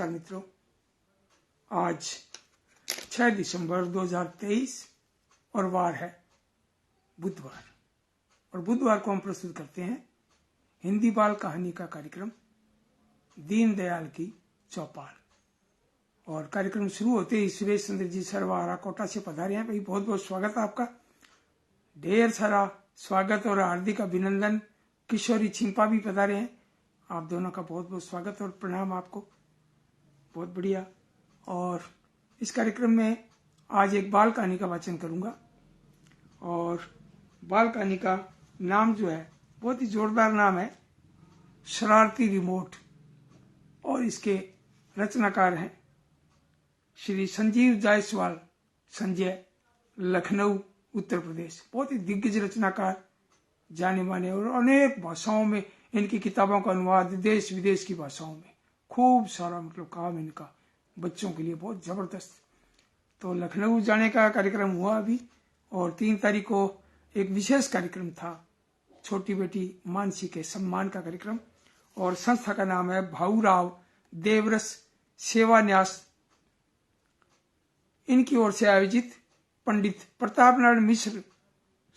नमस्कार मित्रों, आज 6 दिसंबर 2023 और वार है बुधवार। और बुधवार को हम प्रस्तुत करते हैं हिंदी बाल कहानी का कार्यक्रम दीनदयाल की चौपाल। और कार्यक्रम शुरू होते ही सुरेश चंद्र जी सरवारा कोटा से पधारे हैं। भाई बहुत बहुत स्वागत है आपका, ढेर सारा स्वागत और हार्दिक अभिनंदन। किशोरी छिंपा भी पधारे हैं, आप दोनों का बहुत बहुत स्वागत और प्रणाम आपको, बहुत बढ़िया। और इस कार्यक्रम में आज एक बाल कहानी का वाचन करूंगा और बाल कहानी का नाम जो है बहुत ही जोरदार नाम है, शरारती रिमोट। और इसके रचनाकार हैं श्री संजीव जायसवाल, संजय, लखनऊ उत्तर प्रदेश। बहुत ही दिग्गज रचनाकार, जाने माने, और अनेक भाषाओं में इनकी किताबों का अनुवाद, देश विदेश की भाषाओं में खूब सारा काम इनका बच्चों के लिए बहुत जबरदस्त। तो लखनऊ जाने का कार्यक्रम हुआ अभी, और 3 तारीख को एक विशेष कार्यक्रम था, छोटी बेटी मानसी के सम्मान का कार्यक्रम। और संस्था का नाम है भाऊराव देवरस सेवा न्यास। इनकी ओर से आयोजित पंडित प्रताप नारायण मिश्र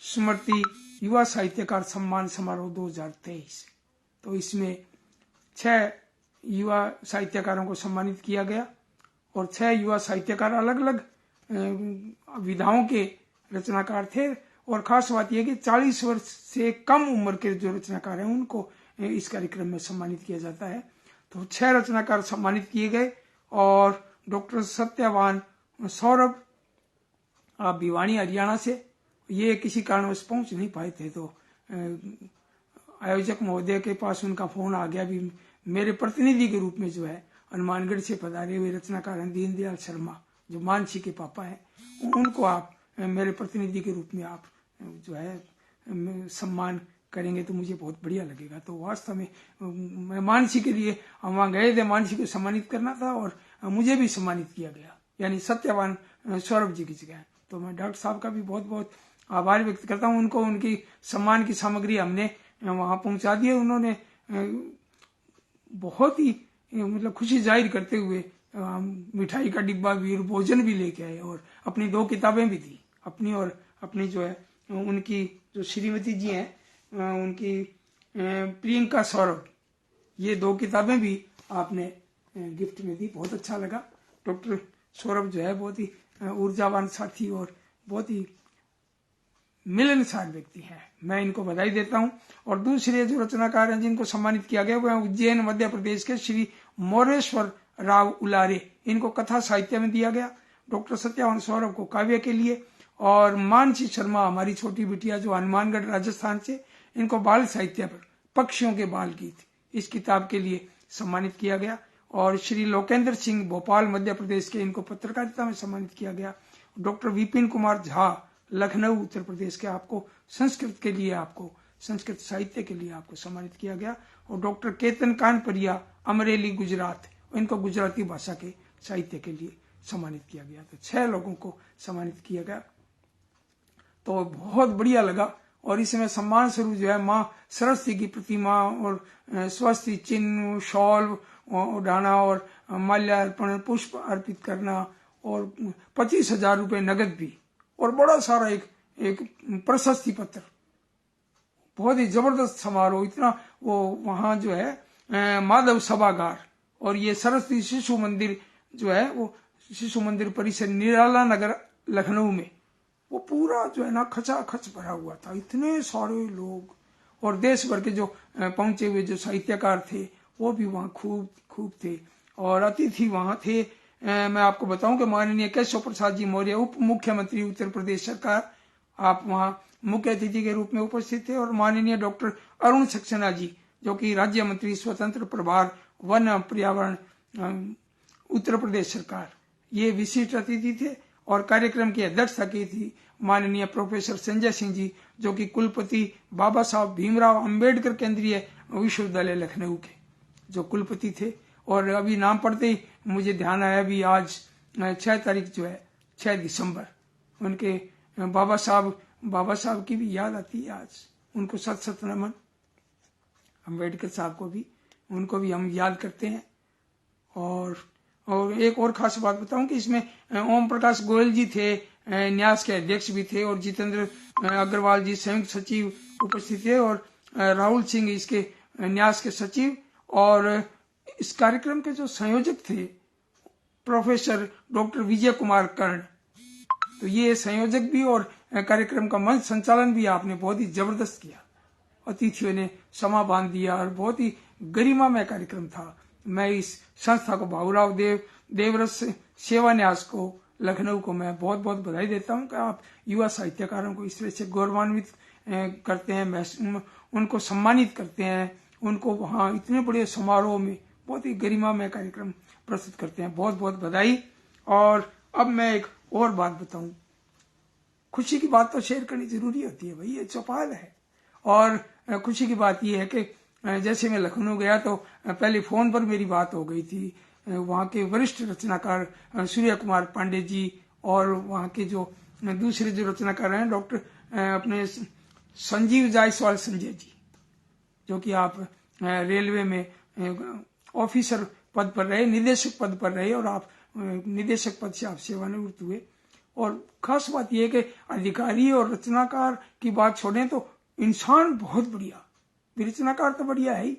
स्मृति युवा साहित्यकार सम्मान समारोह 2023। तो इसमें 6 युवा साहित्यकारों को सम्मानित किया गया और 6 युवा साहित्यकार अलग अलग विधाओं के रचनाकार थे। और खास बात यह कि 40 वर्ष से कम उम्र के जो रचनाकार हैं उनको इस कार्यक्रम में सम्मानित किया जाता है। तो 6 रचनाकार सम्मानित किए गए। और डॉक्टर सत्यवान सौरभ, आप भिवानी हरियाणा से, ये किसी कारणवश पहुंच नहीं पाए थे, तो आयोजक महोदय के पास उनका फोन आ गया। भी मेरे प्रतिनिधि के रूप में जो है हनुमानगढ़ से पधारे हुए रचनाकार हैं दीनदयाल शर्मा, जो मानसी के पापा हैं, उनको आप मेरे प्रतिनिधि के रूप में आप जो है सम्मान करेंगे तो मुझे बहुत बढ़िया लगेगा। तो वास्तव में मैं मानसी के लिए हम वहां गए थे, मानसी को सम्मानित करना था और मुझे भी सम्मानित किया गया, यानी सत्यवान सौरभ जी की जगह। तो मैं डॉक्टर साहब का भी बहुत बहुत आभार व्यक्त करता हूं। उनको उनकी सम्मान की सामग्री हमने वहां पहुंचा दी है। उन्होंने बहुत ही मतलब खुशी जाहिर करते हुए मिठाई का डिब्बा भी और भोजन भी लेके आए और अपनी 2 किताबें भी दी, अपनी और अपनी जो है उनकी जो श्रीमती जी हैं उनकी प्रियंका सौरभ, ये 2 किताबें भी आपने गिफ्ट में दी। बहुत अच्छा लगा। डॉक्टर सौरभ जो है बहुत ही ऊर्जावान साथी और बहुत ही मिलनसार व्यक्ति हैं, मैं इनको बधाई देता हूं। और दूसरे जो रचनाकार हैं जिनको सम्मानित किया गया वह उज्जैन मध्य प्रदेश के श्री मोरेश्वर राव उलारे, इनको कथा साहित्य में दिया गया। डॉक्टर सत्यवान सौरभ को काव्य के लिए, और मानसी शर्मा हमारी छोटी बिटिया जो हनुमानगढ़ राजस्थान से, इनको बाल साहित्य पर पक्षियों के बाल गीत इस किताब के लिए सम्मानित किया गया। और श्री लोकेंद्र सिंह भोपाल मध्य प्रदेश के, इनको पत्रकारिता में सम्मानित किया गया। डॉक्टर विपिन कुमार झा लखनऊ उत्तर प्रदेश के, आपको संस्कृत के लिए, आपको संस्कृत साहित्य के लिए आपको सम्मानित किया गया। और डॉक्टर केतन कानपरिया अमरेली गुजरात, इनको गुजराती भाषा के साहित्य के लिए सम्मानित किया गया। तो 6 लोगों को सम्मानित किया गया, तो बहुत बढ़िया लगा। और इसमें सम्मान स्वरूप जो है माँ सरस्वती की प्रतिमा और स्वस्ति चिन्ह, शॉल उड़ाना और माल्यार्पण, पुष्प अर्पित करना और 25,000 रुपए नगद भी, और बड़ा सारा एक प्रशस्ति पत्र। बहुत ही जबरदस्त समारोह। इतना वो वहां जो है माधव सभागार और ये सरस्वती शिशु मंदिर जो है, वो शिशु मंदिर परिसर निराला नगर लखनऊ में, वो पूरा जो है ना खचाखच भरा हुआ था। इतने सारे लोग और देश भर के जो पहुंचे हुए जो साहित्यकार थे वो भी वहां खूब थे। और अतिथि वहां थे, मैं आपको बताऊं कि माननीय केशव प्रसाद जी मौर्य, उप मुख्यमंत्री उत्तर प्रदेश सरकार, आप वहां मुख्य अतिथि के रूप में उपस्थित थे। और माननीय डॉक्टर अरुण सक्सेना जी, जो कि राज्य मंत्री स्वतंत्र प्रभार वन पर्यावरण उत्तर प्रदेश सरकार, ये विशिष्ट अतिथि थे। और कार्यक्रम की अध्यक्षता की थी माननीय प्रोफेसर संजय सिंह जी, जो कि कुलपति बाबा साहब भीमराव अंबेडकर केंद्रीय विश्वविद्यालय लखनऊ के जो कुलपति थे। और अभी नाम पढ़ते ही मुझे ध्यान आया, भी आज 6 तारीख जो है 6 दिसंबर, उनके बाबा साहब की भी याद आती है आज। उनको सत नमन। अम्बेडकर साहब को भी, उनको भी हम याद करते हैं। और और एक और खास बात बताऊं कि इसमें ओम प्रकाश गोयल जी थे, न्यास के अध्यक्ष भी थे, और जितेंद्र अग्रवाल जी संयुक्त सचिव उपस्थित थे, और राहुल सिंह इसके न्यास के सचिव, और इस कार्यक्रम के जो संयोजक थे प्रोफेसर डॉक्टर विजय कुमार कर्ण। तो ये संयोजक भी और कार्यक्रम का मंच संचालन भी आपने बहुत ही जबरदस्त किया। अतिथियों ने समा बांध दिया और बहुत ही गरिमामय कार्यक्रम था। मैं इस संस्था को भाऊराव देवरस सेवा न्यास को लखनऊ को मैं बहुत बहुत बधाई देता हूं कि आप युवा साहित्यकारों को इस तरह से गौरवान्वित करते हैं, उनको सम्मानित करते हैं, उनको वहां इतने बड़े समारोह में बहुत ही गरिमामय कार्यक्रम प्रस्तुत करते हैं। बहुत बहुत बधाई। और अब मैं एक और बात बताऊं, खुशी की बात तो शेयर करनी जरूरी होती है भाई, ये चौपाल है। और खुशी की बात यह है कि जैसे मैं लखनऊ गया तो पहले फोन पर मेरी बात हो गई थी वहाँ के वरिष्ठ रचनाकार सूर्य कुमार पांडे जी और वहाँ के जो दूसरे जो रचनाकार हैं डॉक्टर अपने संजीव जायसवाल संजय जी, जो कि आप रेलवे में ऑफिसर पद पर रहे, निदेशक पद पर रहे, और आप निदेशक पद से आप सेवानिवृत्त हुए। और खास बात यह है कि अधिकारी और रचनाकार की बात छोड़ें तो इंसान बहुत बढ़िया, रचनाकार तो बढ़िया है ही,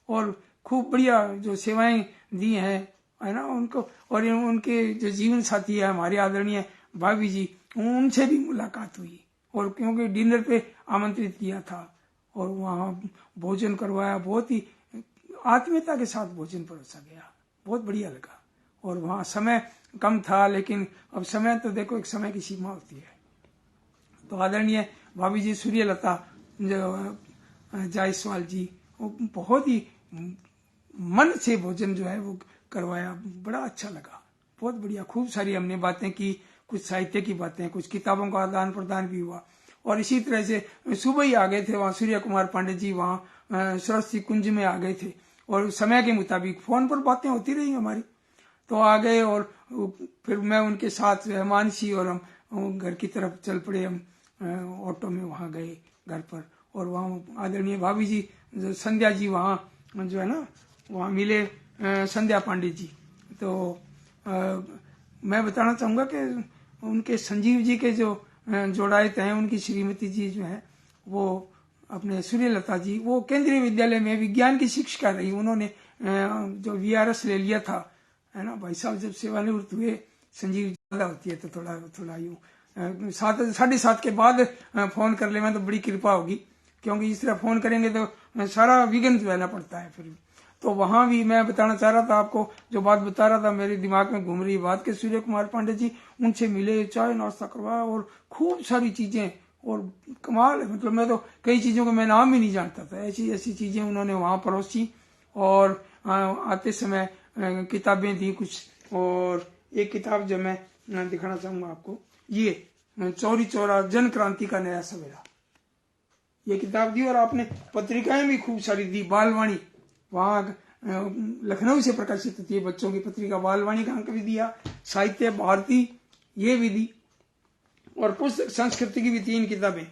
और खूब बढ़िया जो सेवाएं दी हैं, है ना उनको। और उनके जो जीवन साथी है हमारे आदरणीय भाभी जी, उनसे भी मुलाकात हुई, और क्योंकि डिनर पे आमंत्रित किया था और वहाँ भोजन करवाया, बहुत ही आत्मीयता के साथ भोजन परोसा गया, बहुत बढ़िया लगा। और वहाँ समय कम था, लेकिन अब समय तो देखो एक समय की सीमा होती है। तो आदरणीय भाभी जी सूर्यलता जायसवाल जी, वो बहुत ही मन से भोजन जो है वो करवाया, बड़ा अच्छा लगा, बहुत बढ़िया। खूब सारी हमने बातें की, कुछ साहित्य की बातें, कुछ किताबों का आदान प्रदान भी हुआ। और इसी तरह से सुबह ही आ गए थे वहाँ सूर्य कुमार पांडे जी, वहाँ सरस्वती कुंज में आ गए थे, और समय के मुताबिक फोन पर बातें होती रही हमारी, तो आ गए। और फिर मैं उनके साथ मानसी और हम घर की तरफ चल पड़े, हम ऑटो में वहाँ गए घर पर। और वहाँ आदरणीय भाभी जी संध्या जी वहाँ जो है ना वहाँ मिले, संध्या पांडे जी। तो मैं बताना चाहूँगा कि उनके संजीव जी के जो जोड़ायत हैं, उनकी श्रीमती जी जो है वो अपने सूर्यलता जी, वो केंद्रीय विद्यालय में विज्ञान की शिक्षिका रही। उन्होंने जो VRS ले लिया था, है ना भाई साहब, जब सेवानिवृत्त हुए, संजीव ज्यादा होती है तो थोड़ा यूँ 7:30 के बाद फोन कर ले मैं तो बड़ी कृपा होगी, क्योंकि इस तरह फोन करेंगे तो सारा विघ्न रहना पड़ता है फिर। तो वहां भी मैं बताना चाह रहा था आपको, जो बात बता रहा था मेरे दिमाग में घूम रही बात के सूर्य कुमार पांडे जी, उनसे मिले, चाय नाश्ता करवाया और खूब सारी चीजें, और कमाल है। मतलब मैं तो कई चीजों का मैं नाम ही नहीं जानता था, ऐसी ऐसी चीजें उन्होंने वहां परोसी। और आते समय किताबें दी कुछ, और एक किताब जो मैं दिखाना चाहूंगा आपको, ये चौरी चौरा जन क्रांति का नया सवेरा, ये किताब दी। और आपने पत्रिकाएं भी खूब सारी दी, बालवाणी वहां लखनऊ से प्रकाशित होती है बच्चों की पत्रिका, बालवाणी का अंक भी दिया, साहित्य भारती ये भी दी, और पुस्तक संस्कृति की भी 3 किताबें,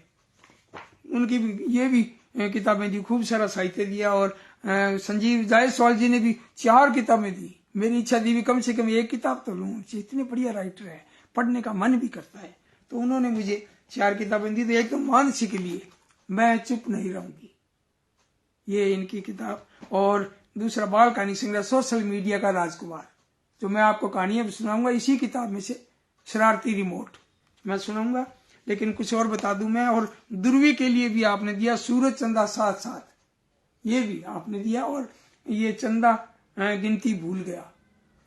उनकी भी ये भी किताबें दी, खूब सारा साहित्य दिया। और संजीव जायसवाल जी ने भी 4 किताबें दी। मेरी इच्छा थी भी कम से कम 1 किताब तो लूं, इतने बढ़िया राइटर है, पढ़ने का मन भी करता है। तो उन्होंने मुझे 4 किताबें दी। तो एक तो मानसी के लिए मैं चुप नहीं रहूंगी, ये इनकी किताब, और दूसरा बाल कहानी संग्रह सोशल मीडिया का राजकुमार, जो मैं आपको कहानियां सुनाऊंगा इसी किताब में से, शरारती रिमोट मैं सुनाऊंगा। लेकिन कुछ और बता दूं मैं, और ध्रुवी के लिए भी आपने दिया सूरज चंदा साथ साथ, ये भी आपने दिया। और ये चंदा गिनती भूल गया,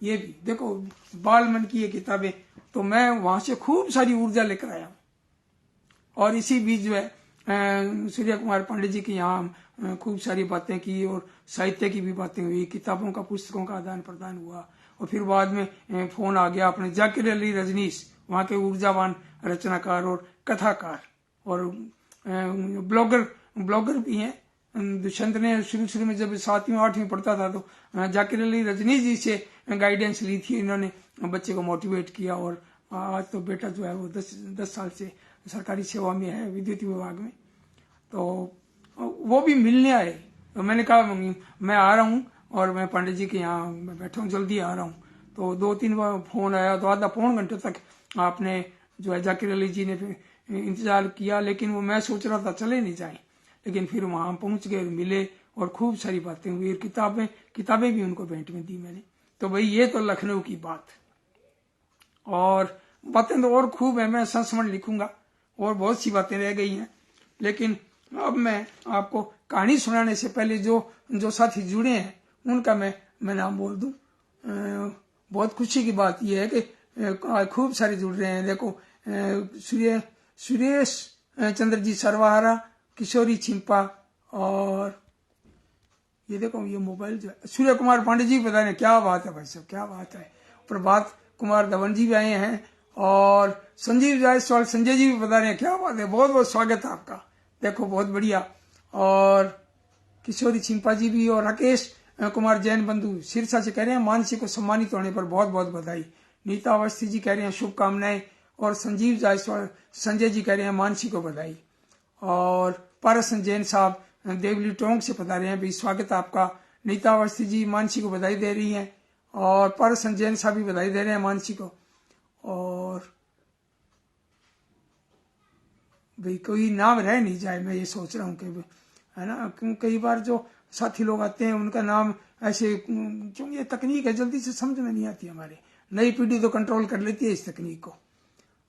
ये भी देखो बाल मन की ये किताबें। तो मैं वहां से खूब सारी ऊर्जा लेकर आया। और इसी बीच जो है सूर्य कुमार पांडे जी के यहाँ खूब सारी बातें की, और साहित्य की भी बातें हुई, किताबों का पुस्तकों का आदान प्रदान हुआ। और फिर बाद में फोन आ गया अपने जाकिर अली रजनीश, वहाँ के ऊर्जावान रचनाकार और कथाकार और ब्लॉगर भी हैं। दुष्यंत ने शुरू में जब 7वीं 8वीं पढ़ता था तो जाकिर अली रजनीश जी से गाइडेंस ली थी, इन्होंने बच्चे को मोटिवेट किया। और आज तो बेटा जो है वो 10 साल से सरकारी सेवा में है, विद्युत विभाग में। तो वो भी मिलने आए, तो मैंने कहा मैं आ रहा हूँ, और मैं पांडे जी के यहाँ बैठा हूँ, जल्दी आ रहा हूँ। तो 2-3 बार फोन आया, तो आधा पौन घंटे तक आपने जो है जाकिर अली जी ने फिर इंतजार किया, लेकिन वो मैं सोच रहा था चले नहीं जाए, लेकिन फिर वहां पहुंच गए, मिले और खूब सारी बातें हुई, किताबें भी उनको भेंट में दी मैंने। तो भाई ये तो लखनऊ की बात, और बातें तो और खूब है, मैं संस्मरण लिखूंगा और बहुत सी बातें रह गई हैं। लेकिन अब मैं आपको कहानी सुनाने से पहले जो साथी जुड़े हैं उनका मैं नाम बोल दूं। बहुत खुशी की बात यह है कि खूब सारे जुड़ रहे हैं। देखो, सुरेश चंद्र जी सरवाहरा, किशोरी छिंपा, और ये देखो ये मोबाइल जो है सूर्य कुमार पांडे जी पता नहीं, क्या बात है भाई साहब, क्या बात है। प्रभात कुमार धवन जी भी आए हैं, और संजीव जायसवाल संजय जी भी पता नहीं, क्या बात है, बहुत बहुत स्वागत है आपका। देखो बहुत बढ़िया। और किशोरी छिंपा जी भी, और राकेश कुमार जैन बंधु सिरसा से कह रहे हैं मानसी को सम्मानित होने पर बहुत बहुत बधाई। नीता अवस्थी जी कह रहे हैं शुभकामनाएं, और संजीव जायसवाल संजय जी कह रहे हैं मानसी को बधाई। और पारस जैन साहब देवली टोंक से पधारे हैं, भी स्वागत आपका। नीता अवस्थी जी मानसी को बधाई दे रही हैं, और पारस जैन साहब भी बधाई दे रहे हैं मानसी को। और भाई कोई नाम रह नहीं जाए, मैं ये सोच रहा हूँ कि है ना, क्यों कई बार जो साथी लोग आते हैं उनका नाम ऐसे, क्यों ये तकनीक है जल्दी से समझ में नहीं आती, हमारे नई पीढ़ी तो कंट्रोल कर लेती है इस तकनीक को।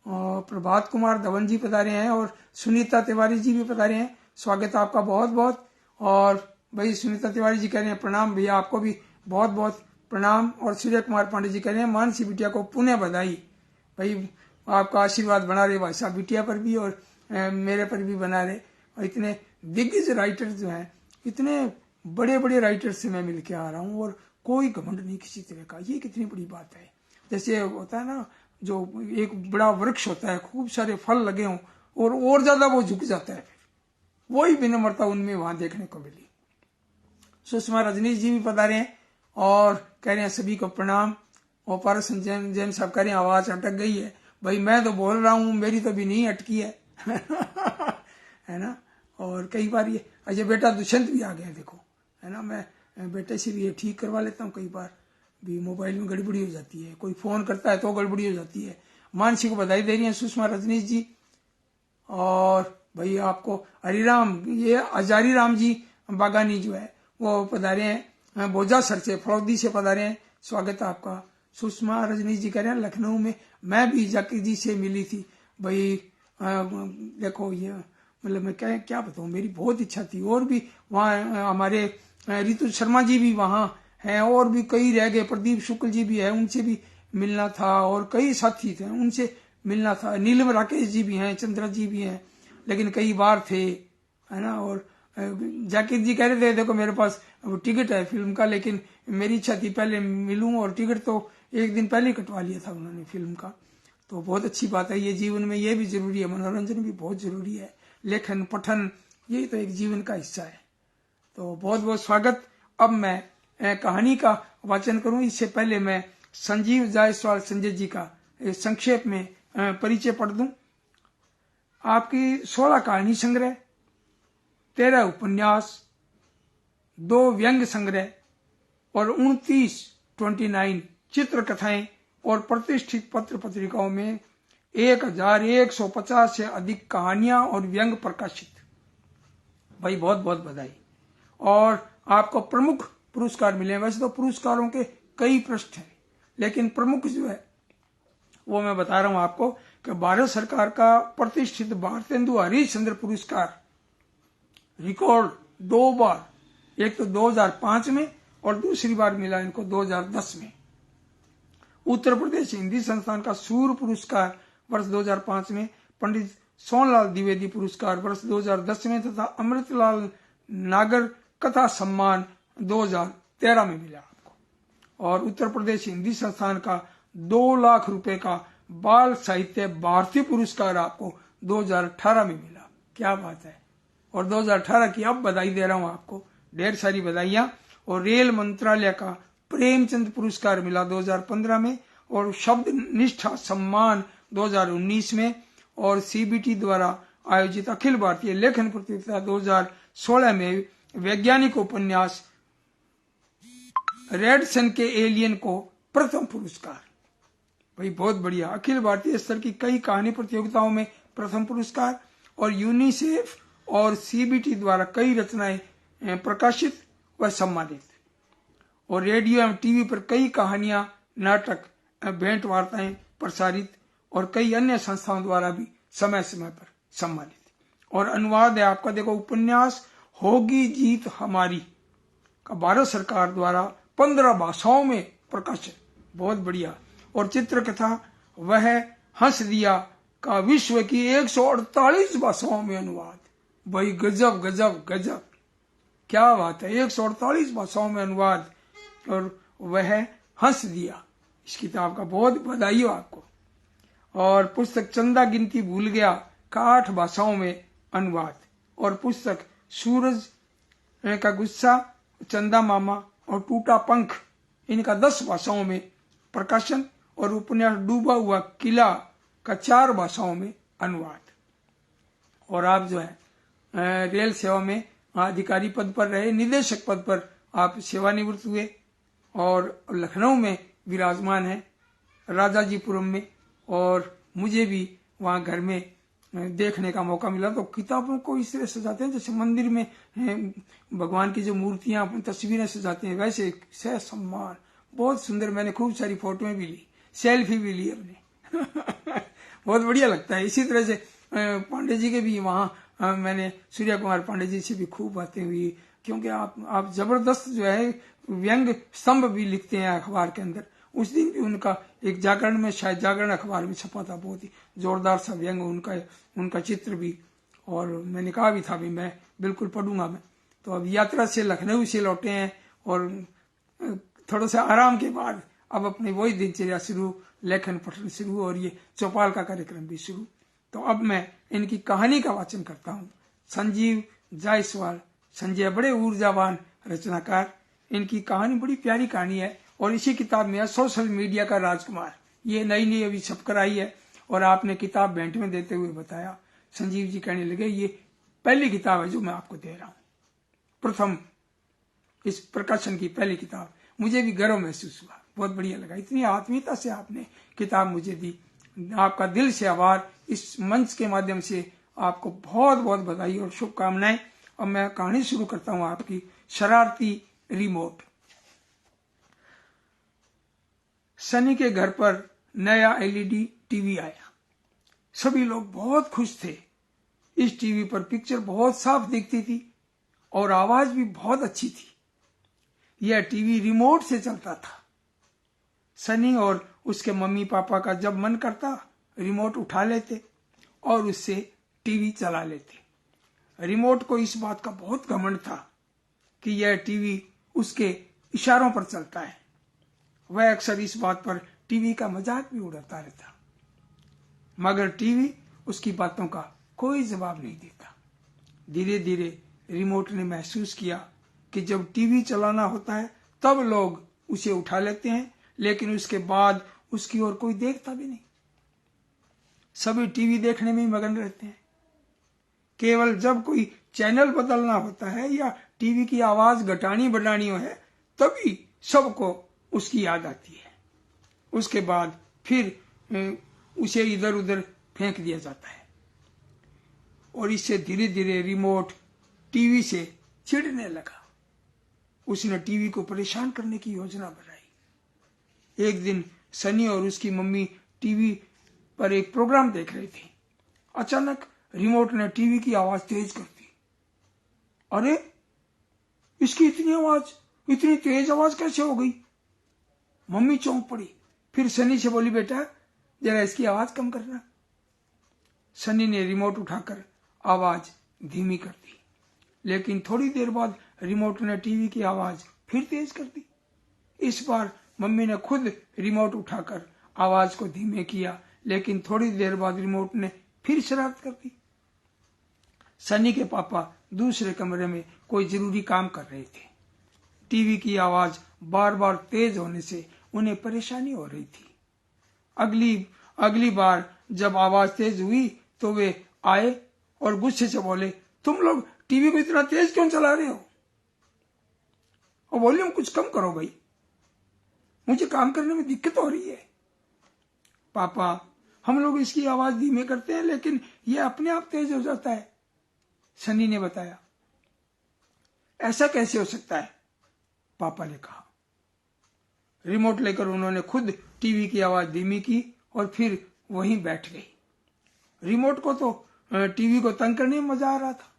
और प्रभात कुमार धवन जी पधारे हैं, और सुनीता तिवारी जी भी पधारे हैं, स्वागत आपका बहुत बहुत। और भाई सुनीता तिवारी जी कह रहे हैं प्रणाम भैया, आपको भी बहुत बहुत प्रणाम। और सूर्य कुमार पांडे जी कह रहे हैं मानसी बिटिया को पुनः बधाई। भाई आपका आशीर्वाद बना रहे भाई साहब, बिटिया पर भी और मेरे पर भी बना रहे। और इतने दिग्गज राइटर जो हैं, इतने बड़े बड़े राइटर से मैं मिलके आ रहा हूँ, और कोई घमंड नहीं किसी तरह का, ये कितनी बड़ी बात है। जैसे होता है ना, जो एक बड़ा वृक्ष होता है, खूब सारे फल लगे हों और ज्यादा वो झुक जाता है, फिर वही विनम्रता उनमें वहां देखने को मिली। सुषमा रजनीश जी भी पधारे हैं, और कह रहे हैं सभी को प्रणाम। और पारस जैन साहब कह रहे हैं आवाज अटक गई है। भाई मैं तो बोल रहा हूँ, मेरी तो भी नहीं अटकी है है ना। और कई बार ये बेटा दुष्यंत भी आ गया, देखो है ना, मैं बेटे से भी ये ठीक करवा लेता हूँ। कई बार भी मोबाइल में गड़बड़ी हो जाती है, कोई फोन करता है तो गड़बड़ी हो जाती है। मानसी को बधाई दे रही है सुषमा रजनीश जी। और भाई आपको हरिराम, ये हजारी राम जी बागानी जो है वो पधारे हैं, बोजा सर से फलौदी से पधारे हैं, स्वागत है आपका। सुषमा रजनीश जी कह रहे हैं लखनऊ में मैं भी जाकिर जी से मिली थी। भाई देखो ये मतलब मैं क्या बताऊं, मेरी बहुत इच्छा थी। और भी वहाँ हमारे रितु शर्मा जी भी वहाँ हैं, और भी कई रह गए, प्रदीप शुक्ल जी भी है, उनसे भी मिलना था, और कई साथी थे उनसे मिलना था। नीलम राकेश जी भी हैं, चंद्रा जी भी हैं, लेकिन कई बार थे, है ना। और जाकिर जी कह रहे थे देखो मेरे पास टिकट है फिल्म का, लेकिन मेरी इच्छा थी पहले मिलूं, और टिकट तो एक दिन पहले ही कटवा लिया था उन्होंने फिल्म का। तो बहुत अच्छी बात है, ये जीवन में ये भी जरूरी है, मनोरंजन भी बहुत जरूरी है, लेखन पठन यही तो एक जीवन का हिस्सा है। तो बहुत बहुत स्वागत। अब मैं कहानी का वाचन करूं, इससे पहले मैं संजीव जायसवाल संजय जी का संक्षेप में परिचय पढ़ दूं। आपकी 16 कहानी संग्रह, 13 उपन्यास, 2 व्यंग्य संग्रह और 29 चित्र कथाएं और प्रतिष्ठित पत्र पत्रिकाओं में 1150 से अधिक कहानियां और व्यंग प्रकाशित। भाई बहुत बहुत बधाई। और आपको प्रमुख पुरस्कार मिले। वैसे तो पुरस्कारों के कई पृष्ठ हैं, लेकिन प्रमुख जो है वो मैं बता रहा हूं आपको कि भारत सरकार का प्रतिष्ठित भारतेंदु हरिश्चंद्र पुरस्कार रिकॉर्ड 2 बार, एक तो 2005 में और दूसरी बार मिला इनको 2010 में। उत्तर प्रदेश हिंदी संस्थान का सूर्य पुरस्कार वर्ष 2005 में, पंडित सोनलाल द्विवेदी पुरस्कार वर्ष 2010 में, तथा अमृतलाल नागर कथा सम्मान 2013 में मिला आपको। और उत्तर प्रदेश हिंदी संस्थान का 2 लाख रुपए का बाल साहित्य भारतीय पुरस्कार आपको 2018 में मिला। क्या बात है। और 2018 की अब बधाई दे रहा हूं आपको, ढेर सारी बधाइयां। और रेल मंत्रालय का प्रेमचंद पुरस्कार मिला 2015 में, और शब्द निष्ठा सम्मान 2019 में, और सीबीटी द्वारा आयोजित अखिल भारतीय लेखन प्रतियोगिता 2016 में वैज्ञानिक उपन्यास रेड सन के एलियन को प्रथम पुरस्कार। भाई बहुत बढ़िया। अखिल भारतीय स्तर की कई कहानी प्रतियोगिताओं में प्रथम पुरस्कार, और यूनिसेफ और सीबीटी द्वारा कई रचनाएं प्रकाशित व सम्मानित, और रेडियो एवं टीवी पर कई कहानियां, नाटक, भेंट वार्ताएं प्रसारित, और कई अन्य संस्थाओं द्वारा भी समय समय पर सम्मानित। और अनुवाद है आपका, देखो, उपन्यास होगी जीत हमारी का भारत सरकार द्वारा 15 भाषाओं में प्रकाशन, बहुत बढ़िया। और चित्रकथा वह हंस दिया का विश्व की 148 भाषाओं में अनुवाद। भाई गजब गजब गजब, क्या बात है, 148 भाषाओं में अनुवाद। और वह हंस दिया, इस किताब का बहुत बधाई हो आपको। और पुस्तक चंदा गिनती भूल गया का 8 भाषाओं में अनुवाद, और पुस्तक सूरज का गुस्सा, चंदा मामा और टूटा पंख, इनका 10 भाषाओं में प्रकाशन, और उपन्यास डूबा हुआ किला का 4 भाषाओं में अनुवाद। और आप जो है रेल सेवा में अधिकारी पद पर रहे, निदेशक पद पर आप सेवानिवृत्त हुए, और लखनऊ में विराजमान है, राजाजीपुरम में। और मुझे भी वहां घर में देखने का मौका मिला। तो किताबों को इस तरह सजाते हैं जैसे मंदिर में भगवान की जो मूर्तियां, तस्वीरें सजाते हैं, वैसे सह सम्मान, बहुत सुंदर। मैंने खूब सारी फोटोएं भी ली, सेल्फी भी ली अपने बहुत बढ़िया लगता है। इसी तरह से पांडे जी के भी वहां मैंने सूर्या कुमार पांडे जी से भी खूब बातें हुई, क्योंकि आप जबरदस्त जो है व्यंग स्तंभ भी लिखते हैं अखबार के अंदर। उस दिन भी उनका एक जागरण में, शायद जागरण अखबार में छपा था, बहुत ही जोरदार सा व्यंग, उनका चित्र भी। और मैंने कहा भी था भी मैं बिल्कुल पढ़ूंगा मैं। तो अब यात्रा से लखनऊ से लौटे हैं, और थोड़ा सा आराम के बाद अब अपनी वही दिनचर्या शुरू, लेखन पठन शुरू, और ये चौपाल का कार्यक्रम भी शुरू। तो अब मैं इनकी कहानी का वाचन करता हूँ। संजीव जायसवाल, संजय बड़े ऊर्जावान रचनाकार। इनकी कहानी बड़ी प्यारी कहानी है, और इसी किताब में है सोशल मीडिया का राजकुमार। ये नई अभी छपकर आई है, और आपने किताब भेंट में देते हुए बताया। संजीव जी कहने लगे ये पहली किताब है जो मैं आपको दे रहा हूं, प्रथम इस प्रकाशन की पहली किताब। मुझे भी गर्व महसूस हुआ, बहुत बढ़िया लगा। इतनी आत्मीयता से आपने किताब मुझे दी, आपका दिल से आभार। इस मंच के माध्यम से आपको बहुत बहुत बधाई और शुभकामनाएं। और मैं कहानी शुरू करता हूं आपकी, शरारती रिमोट। सनी के घर पर नया एलईडी टीवी आया। सभी लोग बहुत खुश थे। इस टीवी पर पिक्चर बहुत साफ दिखती थी, और आवाज भी बहुत अच्छी थी। यह टीवी रिमोट से चलता था। सनी और उसके मम्मी पापा का जब मन करता रिमोट उठा लेते और उससे टीवी चला लेते। रिमोट को इस बात का बहुत घमंड था कि यह टीवी उसके इशारों पर चलता है। वह अक्सर इस बात पर टीवी का मजाक भी उड़ाता रहता, मगर टीवी उसकी बातों का कोई जवाब नहीं देता। धीरे धीरे रिमोट ने महसूस किया कि जब टीवी चलाना होता है तब लोग उसे उठा लेते हैं, लेकिन उसके बाद उसकी ओर कोई देखता भी नहीं। सभी टीवी देखने में मगन रहते हैं। केवल जब कोई चैनल बदलना होता है या टीवी की आवाज घटानी बढ़ानी हो है, तभी सबको उसकी याद आती है। उसके बाद फिर उसे इधर उधर फेंक दिया जाता है, और इससे धीरे धीरे रिमोट टीवी से चिढ़ने लगा। उसने टीवी को परेशान करने की योजना बनाई। एक दिन सनी और उसकी मम्मी टीवी पर एक प्रोग्राम देख रहे थे। अचानक रिमोट ने टीवी की आवाज तेज कर दी। अरे, इसकी इतनी तेज आवाज कैसे हो गई? मम्मी चौंक पड़ी। फिर सनी से बोली, बेटा जरा इसकी आवाज कम करना। सनी ने रिमोट उठाकर आवाज धीमी कर दी, लेकिन थोड़ी देर बाद रिमोट ने टीवी की आवाज फिर तेज कर दी। इस बार मम्मी ने खुद रिमोट उठाकर आवाज को धीमे किया, लेकिन थोड़ी देर बाद रिमोट ने फिर शरारत कर दी। सनी के पापा दूसरे कमरे में कोई जरूरी काम कर रहे थे। टीवी की आवाज बार बार तेज होने से उन्हें परेशानी हो रही थी। अगली बार जब आवाज तेज हुई तो वे आए और गुस्से से बोले, तुम लोग टीवी को इतना तेज क्यों चला रहे हो? और वॉल्यूम कुछ कम करो भाई। मुझे काम करने में दिक्कत हो रही है। पापा, हम लोग इसकी आवाज धीमे करते हैं लेकिन ये अपने आप तेज हो जाता है। सनी ने बताया। ऐसा कैसे हो सकता है? पापा ने कहा। रिमोट लेकर उन्होंने खुद टीवी की आवाज धीमी की और फिर वहीं बैठ गई। रिमोट को तो टीवी को तंग करने में मजा आ रहा था।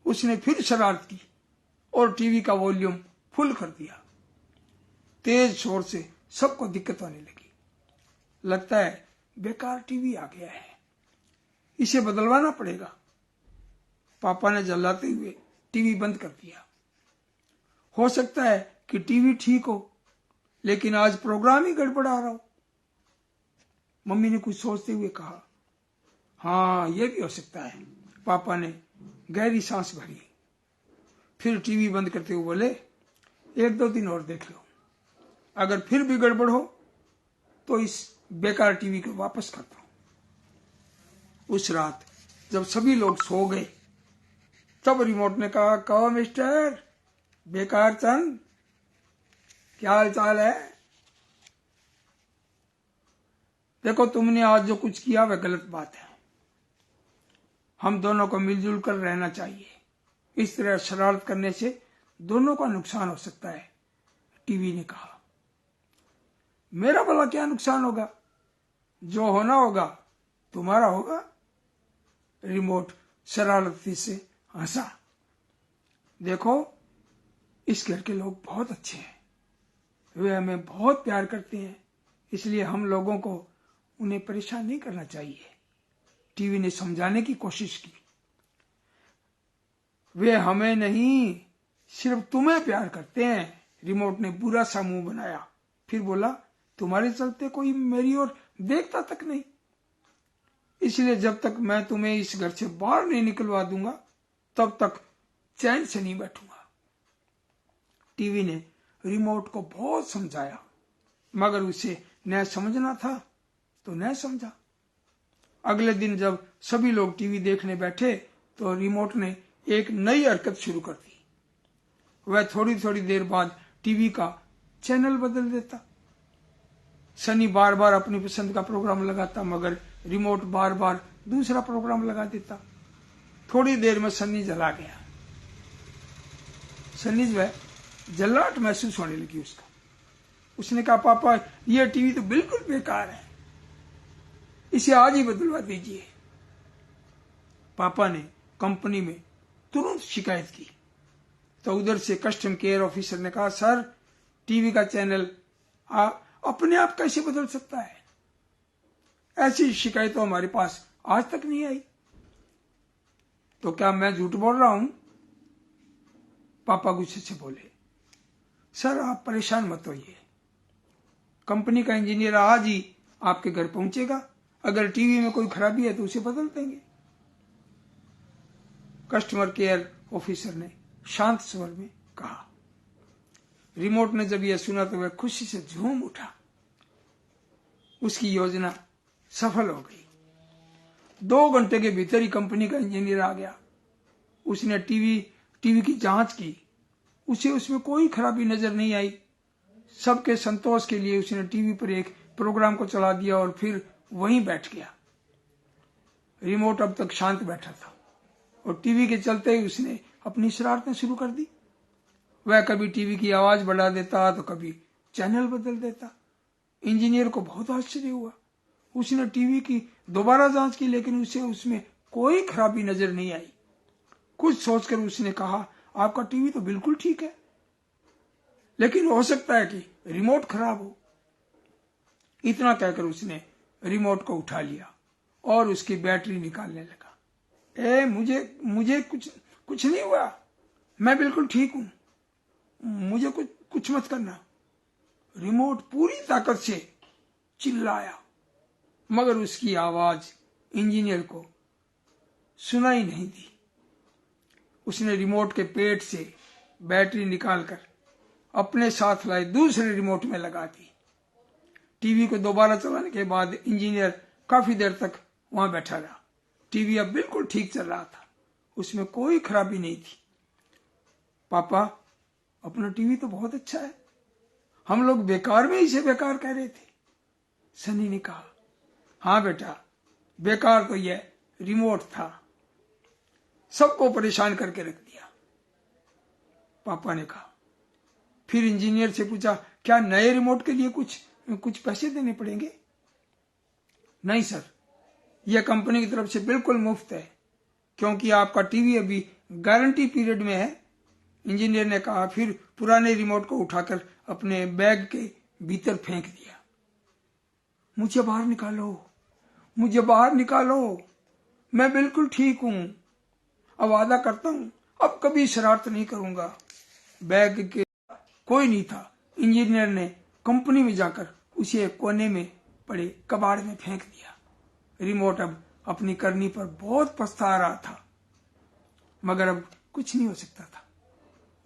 उसने फिर शरारत की और टीवी का वॉल्यूम फुल कर दिया। तेज शोर से सबको दिक्कत होने लगी। लगता है बेकार टीवी आ गया है, इसे बदलवाना पड़ेगा। पापा ने जल्लाते हुए टीवी बंद कर दिया। हो सकता है कि टीवी ठीक हो लेकिन आज प्रोग्राम ही गड़बड़ आ रहा हो। मम्मी ने कुछ सोचते हुए कहा। हाँ, यह भी हो सकता है। पापा ने गहरी सांस भरी, फिर टीवी बंद करते हुए बोले, 1-2 दिन और देख लो, अगर फिर भी गड़बड़ हो तो इस बेकार टीवी को वापस कर दो। उस रात जब सभी लोग सो गए तब रिमोट ने कहा, कहो मिस्टर बेकार चंद, क्या हाल चाल है? देखो, तुमने आज जो कुछ किया वह गलत बात है। हम दोनों को मिलजुल कर रहना चाहिए। इस तरह शरारत करने से दोनों का नुकसान हो सकता है। टीवी ने कहा। मेरा भला क्या नुकसान होगा? जो होना होगा तुम्हारा होगा। रिमोट शरारती से हंसा। देखो, इस घर के लोग बहुत अच्छे हैं, वे हमें बहुत प्यार करते हैं, इसलिए हम लोगों को उन्हें परेशान नहीं करना चाहिए। टीवी ने समझाने की कोशिश की। वे हमें नहीं, सिर्फ तुम्हें प्यार करते हैं। रिमोट ने बुरा सा मुंह बनाया, फिर बोला, तुम्हारे चलते कोई मेरी ओर देखता तक नहीं, इसलिए जब तक मैं तुम्हें इस घर से बाहर नहीं निकलवा दूंगा तब तक चैन से नहीं बैठूंगा। टीवी ने रिमोट को बहुत समझाया मगर उसे न समझना था तो न समझा। अगले दिन जब सभी लोग टीवी देखने बैठे तो रिमोट ने एक नई हरकत शुरू कर दी। वह थोड़ी थोड़ी देर बाद टीवी का चैनल बदल देता। सनी बार बार अपनी पसंद का प्रोग्राम लगाता मगर रिमोट बार बार दूसरा प्रोग्राम लगा देता। थोड़ी देर में सनी जला गया। सनी जो है जलाहट महसूस होने लगी उसका। उसने कहा, पापा यह टीवी तो बिल्कुल बेकार है, इसे आज ही बदलवा दीजिए। पापा ने कंपनी में तुरंत शिकायत की तो उधर से कस्टम केयर ऑफिसर ने कहा, सर टीवी का चैनल अपने आप कैसे बदल सकता है? ऐसी शिकायत तो हमारे पास आज तक नहीं आई। तो क्या मैं झूठ बोल रहा हूं? पापा गुस्से से बोले। सर आप परेशान मत होइए, कंपनी का इंजीनियर आज ही आपके घर पहुंचेगा। अगर टीवी में कोई खराबी है तो उसे बदल देंगे। कस्टमर केयर ऑफिसर ने शांत स्वर में कहा। रिमोट ने जब यह सुना तो वह खुशी से झूम उठा। उसकी योजना सफल हो गई। 2 घंटे के भीतर ही कंपनी का इंजीनियर आ गया। उसने टीवी की जांच की। उसे उसमें कोई खराबी नजर नहीं आई। सबके संतोष के लिए उसने टीवी पर एक प्रोग्राम को चला दिया और फिर वहीं बैठ गया। रिमोट अब तक शांत बैठा था और टीवी के चलते ही उसने अपनी शरारतें शुरू कर दी। वह कभी टीवी की आवाज बढ़ा देता तो कभी चैनल बदल देता। इंजीनियर को बहुत आश्चर्य हुआ। उसने टीवी की दोबारा जांच की लेकिन उसे उसमें कोई खराबी नजर नहीं आई। कुछ सोचकर उसने कहा, आपका टीवी तो बिल्कुल ठीक है, लेकिन हो सकता है कि रिमोट खराब हो। इतना कहकर उसने रिमोट को उठा लिया और उसकी बैटरी निकालने लगा। मुझे कुछ नहीं हुआ, मैं बिल्कुल ठीक हूं, मुझे कुछ मत करना। रिमोट पूरी ताकत से चिल्लाया मगर उसकी आवाज इंजीनियर को सुनाई नहीं दी। उसने रिमोट के पेट से बैटरी निकालकर अपने साथ लाए दूसरे रिमोट में लगा दी। टीवी को दोबारा चलाने के बाद इंजीनियर काफी देर तक वहां बैठा रहा। टीवी अब बिल्कुल ठीक चल रहा था, उसमें कोई खराबी नहीं थी। पापा अपना टीवी तो बहुत अच्छा है, हम लोग बेकार में इसे बेकार कह रहे थे। सनी ने कहा, हाँ बेटा, बेकार तो यह रिमोट था, सबको परेशान करके रख दिया। पापा ने कहा। फिर इंजीनियर से पूछा, क्या नए रिमोट के लिए कुछ पैसे देने पड़ेंगे? नहीं सर, यह कंपनी की तरफ से बिल्कुल मुफ्त है, क्योंकि आपका टीवी अभी गारंटी पीरियड में है। इंजीनियर ने कहा। फिर पुराने रिमोट को उठाकर अपने बैग के भीतर फेंक दिया। मुझे बाहर निकालो, मुझे बाहर निकालो, मैं बिल्कुल ठीक हूं, अब वादा करता हूं अब कभी शरारत नहीं करूंगा। बैग के कोई नहीं था। इंजीनियर ने कंपनी में जाकर उसे कोने में पड़े कबाड़ में फेंक दिया। रिमोट अब अपनी करनी पर बहुत पछता रहा था, मगर अब कुछ नहीं हो सकता था।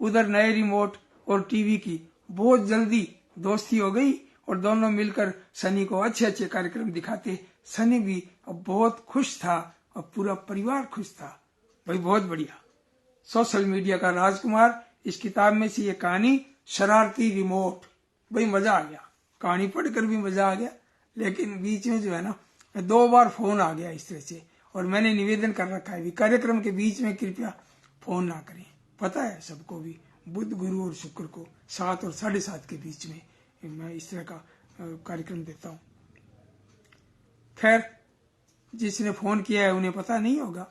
उधर नए रिमोट और टीवी की बहुत जल्दी दोस्ती हो गई और दोनों मिलकर सनी को अच्छे अच्छे कार्यक्रम दिखाते। सनी भी अब बहुत खुश था और पूरा परिवार खुश था। भाई बहुत बढ़िया। सोशल मीडिया का राजकुमार, इस किताब में से ये कहानी शरारती रिमोट। भाई मजा आ गया, कहानी पढ़कर भी मजा आ गया, लेकिन बीच में जो है ना 2 बार फोन आ गया इस तरह से। और मैंने निवेदन कर रखा है, कार्यक्रम के बीच में कृपया फोन ना करें। पता है सबको भी, बुध, गुरु और शुक्र को 7 और 7:30 के बीच में मैं इस तरह का कार्यक्रम देता हूं। खैर, जिसने फोन किया है उन्हें पता नहीं होगा,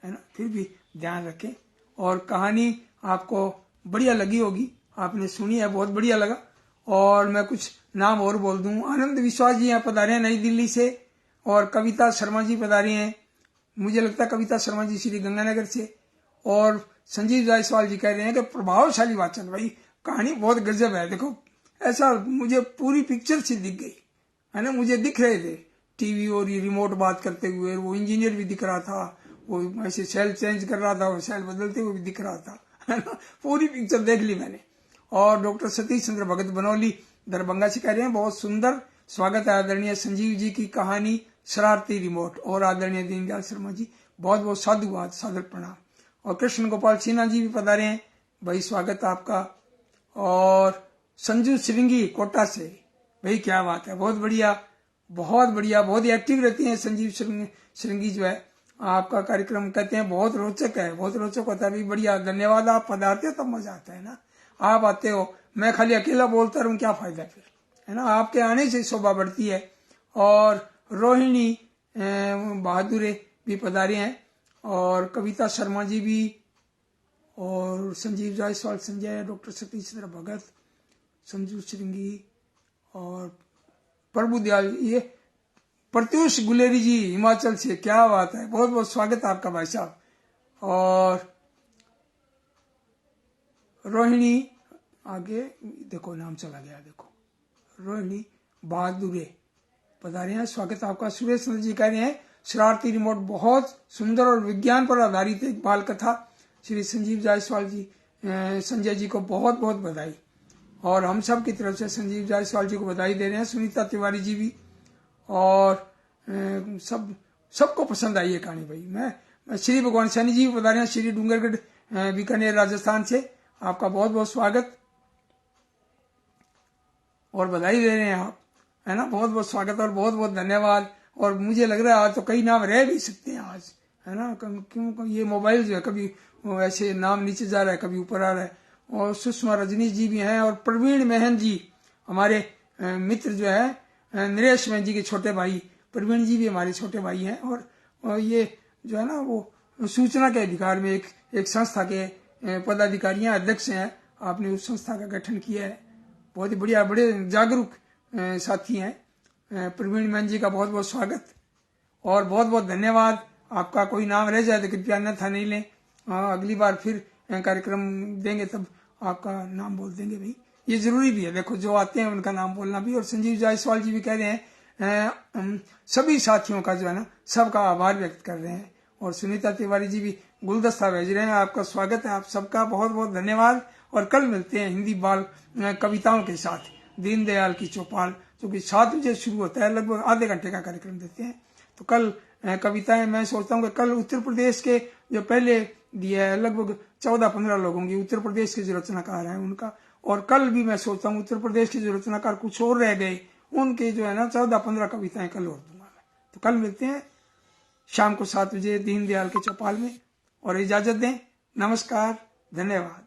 है ना, फिर भी ध्यान रखें। और कहानी आपको बढ़िया लगी होगी, आपने सुनी है, बहुत बढ़िया लगा। और मैं कुछ नाम और बोल दूं। आनंद विश्वास जी यहाँ पधारे हैं नई दिल्ली से, और कविता शर्मा जी पधारी हैं, मुझे लगता है कविता शर्मा जी श्री गंगानगर से। और संजीव जायसवाल जी कह रहे हैं कि प्रभावशाली वाचन। भाई कहानी बहुत गजब है। देखो, ऐसा मुझे पूरी पिक्चर सी दिख गई, है ना, मुझे दिख रहे थे टीवी और ये रिमोट बात करते हुए, वो इंजीनियर भी दिख रहा था, वो ऐसे सेल चेंज कर रहा था और सेल बदलते हुए भी दिख रहा था, है ना, पूरी पिक्चर देख ली मैंने। और डॉक्टर सतीश चंद्र भगत बनौली दरभंगा से कह रहे हैं, बहुत सुंदर स्वागत है आदरणीय संजीव जी की कहानी शरारती रिमोट। और आदरणीय दीनदयाल शर्मा जी, बहुत बहुत साधुवाद, सादर प्रणाम। और कृष्ण गोपाल सिन्हा जी भी पधारे हैं, भाई स्वागत आपका। और संजू श्रृंगी कोटा से, भाई क्या बात है, बहुत बढ़िया, बहुत बढ़िया, बहुत एक्टिव रहती हैं संजीव श्रृंगी जो है। आपका कार्यक्रम कहते हैं बहुत रोचक है, बहुत रोचक होता है। भी बढ़िया, धन्यवाद। आप पधारते हो तब मजा आता है ना, आप आते हो, मैं खाली अकेला बोलता रहूं, क्या फायदा फिर, है ना, आपके आने से शोभा बढ़ती है। और रोहिणी बहादुरे भी पधारे हैं, और कविता शर्मा जी भी, और संजीव जायसवाल, संजय, डॉक्टर सतीश चंद्र भगत, संजू श्रृंगी और प्रभु दयाल, ये प्रत्युष गुलेरी जी हिमाचल से, क्या बात है, बहुत बहुत स्वागत आपका भाई साहब। और रोहिणी, आगे देखो नाम चला गया, देखो रोहिणी बहादुरे पधारे हैं, स्वागत आपका। सुरेश चंद्र जी कह रहे हैं, शरारती रिमोट बहुत सुंदर और विज्ञान पर आधारित एक बाल कथा। श्री संजीव जायसवाल जी, संजय जी को बहुत बहुत बधाई। और हम सब की तरफ से संजीव जायसवाल जी को बधाई दे रहे हैं, सुनीता तिवारी जी भी। और सबको पसंद आई है कहानी। भाई मैं श्री भगवान सैनी जी भी बता रहे हैं, श्री डूंगरगढ़ बीकानेर राजस्थान से, आपका बहुत बहुत स्वागत और बधाई दे रहे हैं आप, है ना, बहुत बहुत स्वागत और बहुत बहुत धन्यवाद। और मुझे लग रहा है आज तो कई नाम रह भी सकते हैं आज, है ना, क्यों ये मोबाइल जो है कभी ऐसे नाम नीचे जा रहा है, कभी ऊपर आ रहा है। और सुषमा रजनीश जी भी हैं, और प्रवीण महन जी हमारे मित्र जो है, नरेश महन जी के छोटे भाई प्रवीण जी भी हमारे छोटे भाई हैं। और ये जो है ना, वो सूचना के अधिकार में एक संस्था के पदाधिकारी हैं, अध्यक्ष हैं। आपने उस संस्था का गठन किया है, बहुत ही बढ़िया, बड़े जागरूक साथी हैं। प्रवीण महन जी का बहुत बहुत स्वागत और बहुत बहुत धन्यवाद। आपका कोई नाम रह जाए तो कृपया अन्यथा नहीं लें, अगली बार फिर कार्यक्रम देंगे तब आपका नाम बोल देंगे। भाई ये जरूरी भी है, देखो जो आते हैं उनका नाम बोलना भी। और संजीव जायसवाल जी भी कह रहे हैं सभी साथियों का जो है ना, सबका आभार व्यक्त कर रहे हैं। और सुनीता तिवारी जी भी गुलदस्ता भेज रहे हैं, आपका स्वागत है, आप सबका बहुत बहुत धन्यवाद। और कल मिलते हैं हिंदी बाल कविताओं के साथ, दीनदयाल की चौपाल, जो कि 7 बजे शुरू होता है, लगभग आधे घंटे का कार्यक्रम देते हैं। तो कल कविताएं, मैं सोचता हूँ कि कल उत्तर प्रदेश के जो पहले दिया है लगभग 14-15 लोग होंगे उत्तर प्रदेश के जो रचनाकार हैं उनका। और कल भी मैं सोचता हूँ उत्तर प्रदेश के जो रचनाकार कुछ और रह गए उनके जो है ना 14-15 कविताएं कल और दूंगा मैं। तो कल मिलते हैं शाम को 7 बजे दीनदयाल के चौपाल में, और इजाजत दें। नमस्कार, धन्यवाद।